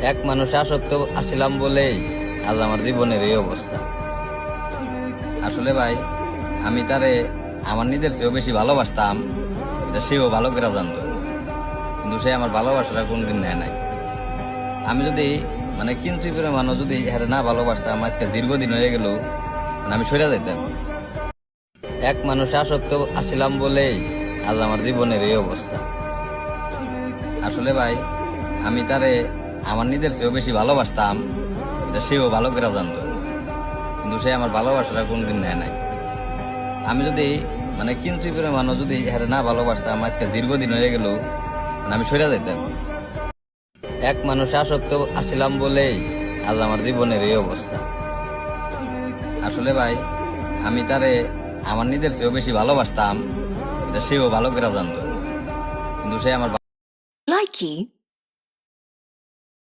এক মানুষ আসক্ত আছিলাম বলেই আজ আমার জীবনের এই অবস্থা। আসলে ভাই, আমি তারে আমার নিজের চেয়েও বেশি ভালোবাসতাম, এটা সেও ভালো করে জানতো, কিন্তু সে আমার ভালোবাসাটা কোনদিন নেয় নাই। আমি যদি কিঞ্চি পরিমাণও যদি হ্যাঁ না ভালোবাসতাম, আজকে দীর্ঘদিন হয়ে গেল আমি সরে যাইতাম। এক মানুষ আসক্ত আছিলাম বলেই আজ আমার জীবনের এই অবস্থা। আসলে ভাই, আমি তারে আমার নিজের চেয়েও বেশি ভালোবাসতাম, এটা সেও ভালো করে জানতো, কিন্তু সে আমার ভালোবাসাটা কোনদিন নেয় নাই। আমি যদি কিঞ্চি পরিমাণও যদি হ্যাঁ না ভালোবাসতাম, আজকে দীর্ঘদিন হয়ে গেল আমি সরে যাইতাম। এক মানুষ আসক্ত আছিলাম বলেই আজ আমার জীবনের এই অবস্থা। আসলে ভাই, আমি তারে আমার নিজের চেয়েও বেশি ভালোবাসতাম, এটা সেও ভালো করে জানতো, কিন্তু সে আমার Likey